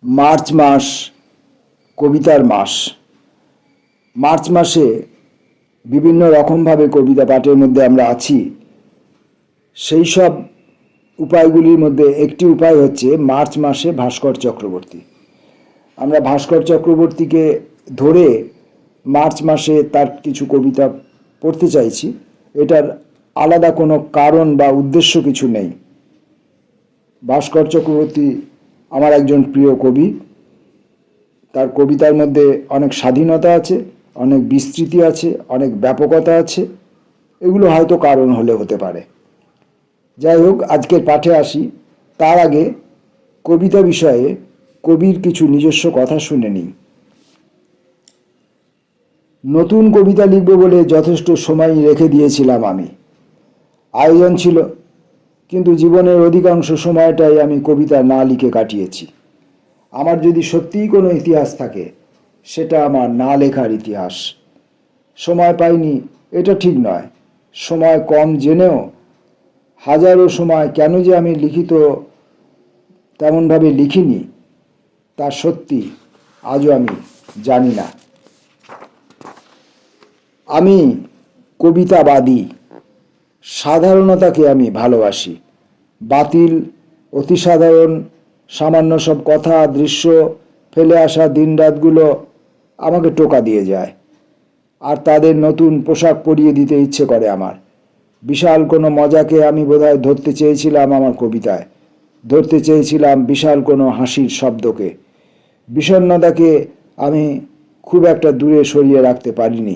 March মাস কবিতার মাস। March মাসে বিভিন্ন রকমভাবে কবিতা পাঠের মধ্যে আমরা আছি। সেই সব উপায়গুলির মধ্যে একটি উপায় হচ্ছে মার্চ মাসে ভাস্কর চক্রবর্তী। আমরা ভাস্কর চক্রবর্তীকে ধরে মার্চ মাসে তার কিছু কবিতা পড়তে চাইছি। এটার আলাদা কোনো কারণ বা উদ্দেশ্য কিছু নেই। ভাস্কর চক্রবর্তী আমার একজন প্রিয় কবি। তার কবিতার মধ্যে অনেক স্বাধীনতা আছে, অনেক বিস্তৃতি আছে, অনেক ব্যাপকতা আছে। এগুলো হয়তো কারণ হলে হতে পারে। যাই হোক, আজকের পাঠে আসি। তার আগে কবিতা বিষয়ে কবির কিছু নিজস্ব কথা শুনে নিই। নতুন কবিতা লিখব বলে যথেষ্ট সময় রেখে দিয়েছিলাম আমি। আয়োজন ছিল, কিন্তু জীবনের অধিকাংশ সময়টাই আমি কবিতা না লিখে কাটিয়েছি। আমার যদি সত্যিই কোনো ইতিহাস থাকে, সেটা আমার না লেখার ইতিহাস। সময় পাইনি এটা ঠিক নয়। সময় কম জেনেও হাজারো সময় কেন যে আমি লিখিত তেমনভাবে লিখিনি, তা সত্যি আজও আমি জানি না। আমি কবিতাবাদী। সাধারণতাকে আমি ভালোবাসি। বাতিল, অতি সাধারণ, সামান্য সব কথা, দৃশ্য, ফেলে আসা দিনরাতগুলো আমাকে টোকা দিয়ে যায়, আর তাদের নতুন পোশাক পরিয়ে দিতে ইচ্ছে করে আমার। বিশাল কোনো মজাকে আমি বোধহয় ধরতে চেয়েছিলাম আমার কবিতায়। ধরতে চেয়েছিলাম বিশাল কোনো হাসির শব্দকে। বিষণ্ণতাকে আমি খুব একটা দূরে সরিয়ে রাখতে পারিনি।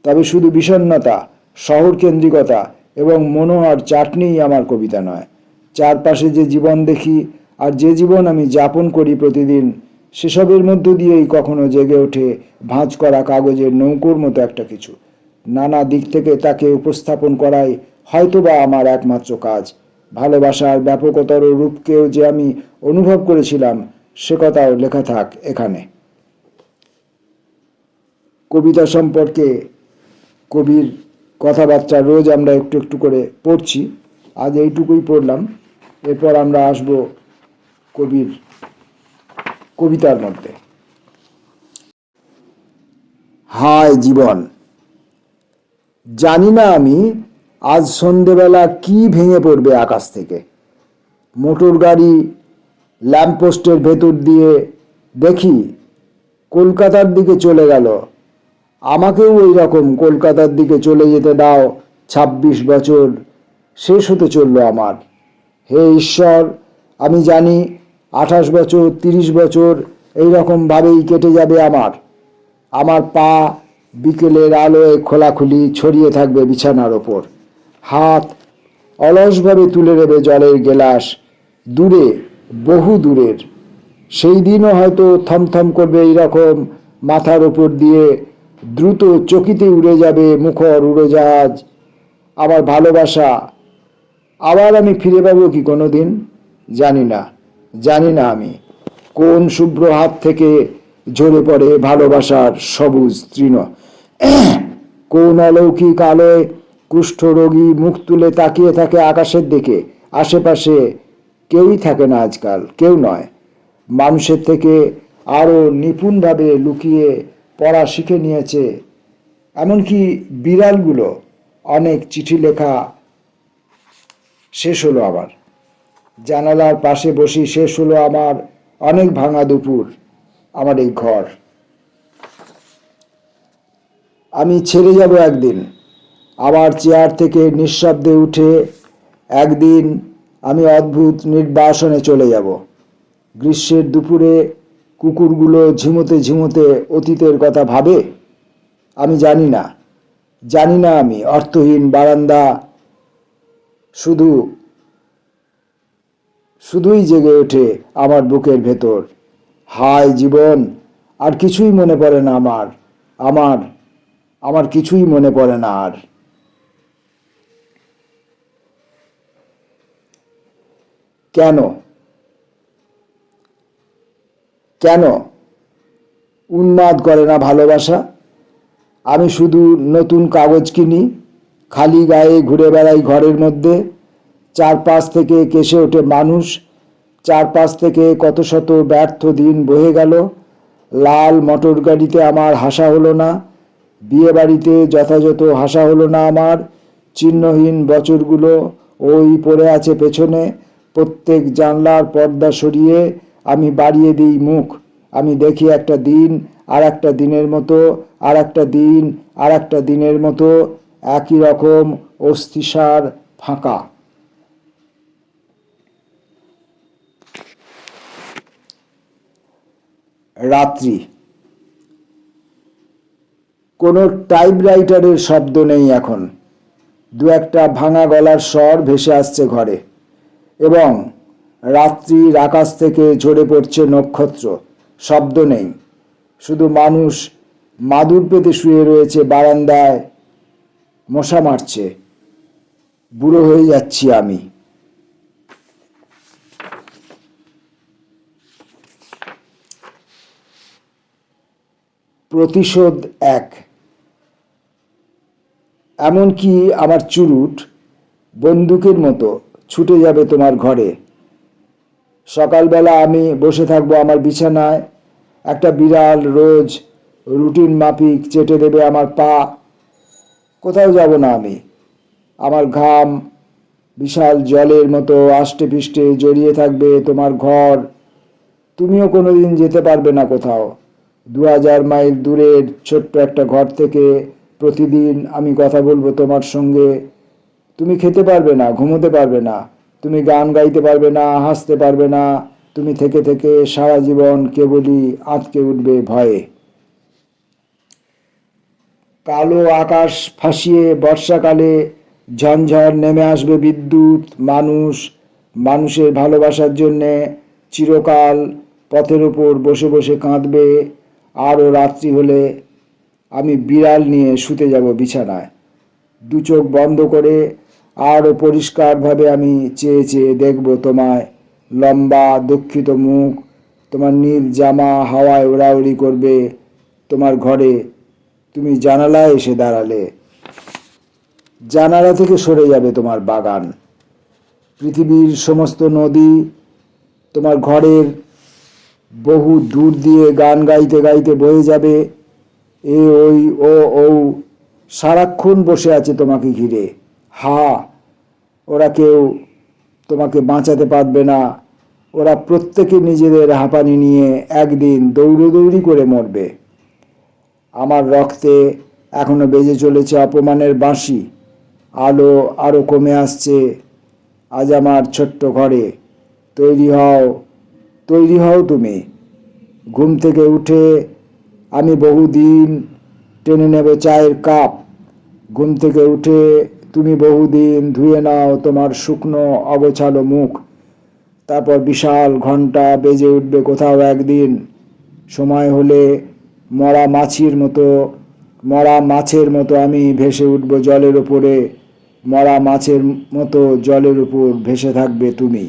তবে শুধু বিষণ্ণতা, শহর কেন্দ্রিকতা এবং মনোহর চাটনিই আমার কবিতা নয়। চারপাশে যে জীবন দেখি আর যে জীবন আমি যাপন করি প্রতিদিন, সেসবের মধ্য দিয়েই কখনো জেগে ওঠে ভাঁজ করা কাগজের নৌকোর মতো একটা কিছু। নানা দিক থেকে তাকে উপস্থাপন করাই হয়তোবা আমার একমাত্র কাজ। ভালোবাসার ব্যাপকতর রূপকেও যে আমি অনুভব করেছিলাম, সে কথাও লেখা থাক এখানে। কবিতা সম্পর্কে কবির কথাবার্তা রোজ আমরা একটু একটু করে পড়ছি। আজ এইটুকুই পড়লাম। এরপর আমরা আসব কবির কবিতার মধ্যে। হায় জীবন, জানি না আমি আজ সন্ধেবেলা কি ভেঙে পড়বে আকাশ থেকে। মোটর গাড়ি ল্যাম্পপোস্টের ভেতর দিয়ে দেখি কলকাতার দিকে চলে গেল। আমাকেও ওই রকম কলকাতার দিকে চলে যেতে দাও। ২৬ বছর শেষ হতে চলল আমার। হে ঈশ্বর, আমি জানি ২৮ বছর, ৩০ বছর এইরকমভাবেই কেটে যাবে আমার। আমার পা বিকেলের আলোয় খোলাখুলি ছড়িয়ে থাকবে বিছানার ওপর। হাত অলসভাবে তুলে নেবে জলের গেলাস, দূরে, বহু দূরের। সেই দিনও হয়তো থমথম করবে এইরকম মাথার ওপর দিয়ে দ্রুত চকিতে উড়ে যাবে মুখর উড়োজাহাজ। আমার ভালোবাসা আবার আমি ফিরে পাবো কি কোনো দিন? জানি না, জানি না আমি কোন শুভ্র হাত থেকে ঝরে পড়ে ভালোবাসার সবুজ তৃণ। কোন অলৌকিক আলোয় কুষ্ঠরোগী মুখ তুলে তাকিয়ে থাকে আকাশের দিকে। আশেপাশে কেউই থাকে না আজকাল, কেউ নয়। মানুষের থেকে আরও নিপুণভাবে লুকিয়ে পড়া শিখে নিয়েছে এমনকি বিড়ালগুলো। অনেক চিঠি লেখা শেষ হলো আবার। জানালার পাশে বসি শেষ হলো আমার অনেক ভাঙা দুপুর, আমার এই ঘর। আমি ছেড়ে যাব একদিন, আবার চেয়ার থেকে নিঃশব্দে উঠে একদিন আমি অদ্ভুত নির্বাসনে চলে যাব। গ্রীষ্মের দুপুরে কুকুরগুলো ঝিমোতে ঝিমোতে অতীতের কথা ভাবে। আমি জানি না, জানি না আমি। অর্থহীন বারান্দা শুধুই জেগে ওঠে আমার বুকের ভেতর। হায় জীবন, আর কিছুই মনে পড়ে না আমার। আমার আমার কিছুই মনে পড়ে না আর। কেন কেন উন্মাদ করে না ভালোবাসা? আমি শুধু নতুন কাগজ কিনি, খালি গায়ে ঘুরে বেড়াই ঘরের মধ্যে। চারপাশ থেকে কেসে ওঠে মানুষ, চারপাশ থেকে কত শত ব্যর্থ দিন বয়ে গেল। লাল মোটর গাড়িতে আমার হাসা হলো না, বিয়ে বাড়িতে যথাযথ হাসা হলো না আমার। চিহ্নহীন বছরগুলো ওই পড়ে আছে পেছনে। প্রত্যেক জানলার পর্দা সরিয়ে আমি বাড়িয়ে দিই মুখ। আমি দেখি একটা দিন আর একটা দিনের মতো, আর একটা দিন আর একটা দিনের মতো, একই রকম অস্থিসার, ফাঁকা। রাত্রি। কোনো টাইপরাইটারের শব্দ নেই এখন। দু একটা ভাঙা গলার স্বর ভেসে আসছে ঘরে, এবং রাত্রির আকাশ থেকে ঝরে পড়ছে নক্ষত্র। শব্দ নেই, শুধু মানুষ মাদুর পেতে শুয়ে রয়েছে বারান্দায়, মশা মারছে। বুড়ো হয়ে যাচ্ছি আমি। প্রতিশোধ এক। এমনকি আমার চুরুট বন্দুকের মতো ছুটে যাবে তোমার ঘরে। সকালবেলা আমি বসে থাকবো আমার বিছানায়, একটা বিড়াল রোজ রুটিন মাফিক চেটে দেবে আমার পা। কোথাও যাব না আমি। আমার ঘাম বিশাল জলের মতো আষ্টে পৃষ্ঠে জড়িয়ে থাকবে তোমার ঘর। তুমিও কোনোদিন যেতে পারবে না কোথাও। 2000 মাইল দূরের ছোট্ট একটা ঘর থেকে প্রতিদিন আমি কথা বলবো তোমার সঙ্গে। তুমি খেতে পারবে না, ঘুমোতে পারবে না, তুমি গান গাইতে পারবে না, হাসতে পারবে না। তুমি থেকে থেকে সারা জীবন কেবলই আঁতকে উঠবে ভয়ে। কালো আকাশ ফাঁসিয়ে বর্ষাকালে ঝনঝর নেমে আসবে বিদ্যুৎ। মানুষ মানুষের ভালোবাসার জন্যে চিরকাল পথের ওপর বসে বসে কাঁদবে। আরও রাত্রি হলে আমি বিড়াল নিয়ে শুতে যাব বিছানায়, দু চোখ বন্ধ করে। আরও পরিষ্কারভাবে আমি চেয়ে চেয়ে দেখব তোমায়। লম্বা দুঃখিত মুখ, তোমার নীল জামা হাওয়ায় ওড়াউড়ি করবে তোমার ঘরে। তুমি জানালায় এসে দাঁড়ালে, জানালা থেকে সরে যাবে তোমার বাগান। পৃথিবীর সমস্ত নদী তোমার ঘরের বহু দূর দিয়ে গান গাইতে গাইতে বয়ে যাবে। এ ওই ও ও সারাক্ষণ বসে আছে তোমাকে ঘিরে। হা, ওরা কেউ তোমাকে বাঁচাতে পারবে না। ওরা প্রত্যেকে নিজেদের হাঁপানি নিয়ে একদিন দৌড়দৌড়ি করে মরবে। আমার রক্তে এখনো বেজে চলেছে অপমানের বাঁশি। আলো আরও কমে আসছে আজ আমার ছোট্ট ঘরে। তৈরি হও, তৈরি হও তুমি। ঘুম থেকে উঠে আমি বহুদিন টেনে নেব চায়ের কাপ। ঘুম থেকে উঠে তুমি বহুদিন ধুয়ে নাও তোমার শুকনো অগোছালো মুখ। তারপর বিশাল ঘন্টা বেজে উঠবে কোথাও একদিন। সময় হলে মরা মাছের মতো আমি ভেসে উঠব জলের ওপরে। মরা মাছের মতো জলের উপর ভেসে থাকবে তুমি।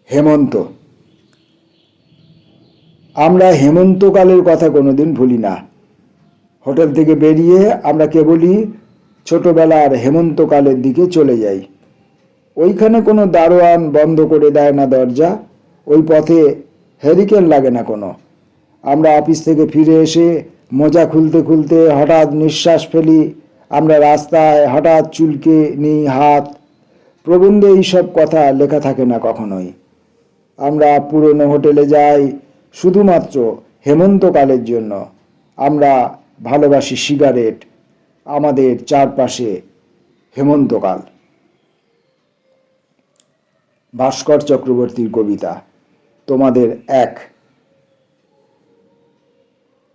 হেমন্ত। আমরা হেমন্তকালের কথা কোনোদিন ভুলি না। হোটেল থেকে বেরিয়ে আমরা কেবলই ছোটবেলার হেমন্তকালের দিকে চলে যাই। ওইখানে কোনো দারোয়ান বন্ধ করে দেয় না দরজা, ওই পথে হ্যারিকেন লাগে না কোনো। আমরা অফিস থেকে ফিরে এসে মোজা খুলতে খুলতে হঠাৎ নিঃশ্বাস ফেলি। আমরা রাস্তায় হঠাৎ চুলকে নিই হাত। প্রবন্ধে এইসব কথা লেখা থাকে না কখনোই। আমরা পুরনো হোটেলে যাই শুধুমাত্র হেমন্তকালের জন্য। আমরা ভালোবাসি সিগারেট, আমাদের চারপাশে হেমন্তকাল। ভাস্কর চক্রবর্তীর কবিতা তোমাদের এক।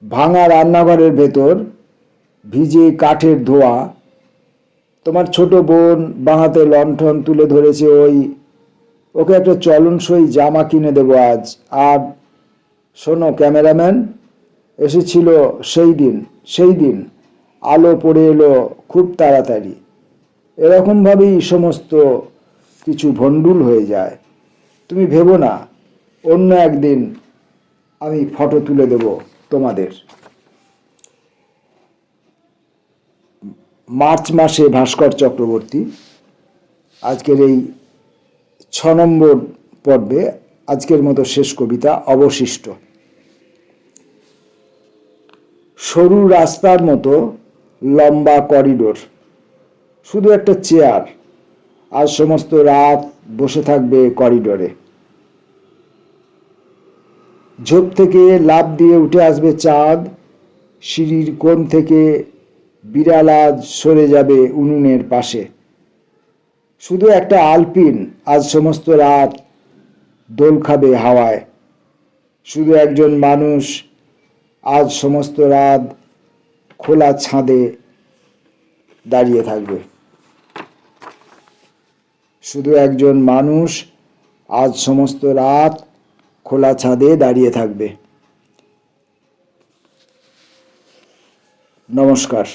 ভাঙা রান্নাঘরের ভেতর ভিজে কাঠের ধোঁয়া। তোমার ছোট বোন বাঁহাতে লণ্ঠন তুলে ধরেছে। ওকে একটা চলনসই জামা কিনে দেবো আজ। আর শোনো ক্যামেরাম্যান, এসেছিল সেই দিন আলো পড়ে এলো খুব তাড়াতাড়ি। এরকমভাবেই সমস্ত কিছু ভণ্ডুল হয়ে যায়। তুমি ভেবো না, অন্য একদিন আমি ফটো তুলে দেব তোমাদের। মার্চ মাসে ভাস্কর চক্রবর্তী। আজকের এই 6 নম্বর পর্বে আজকের মতো শেষ কবিতা অবশিষ্ট। সরু রাস্তার মতো লম্বা করিডোর, শুধু একটা চেয়ার, আর সমস্ত রাত বসে থাকবে করিডোরে। ঝোপ থেকে লাফ দিয়ে উঠে আসবে চাঁদ, সিঁড়ির কোণ থেকে বিড়াল আজ সরে যাবে উনুনের পাশে। শুধু একটা আলপিন আজ সমস্ত রাত দোল খাবে হাওয়ায়। শুধু একজন মানুষ আজ সমস্ত রাত খোলা ছাদে দাঁড়িয়ে থাকবে। শুধু একজন মানুষ আজ সমস্ত রাত খোলা ছাদে দাঁড়িয়ে থাকবে। নমস্কার।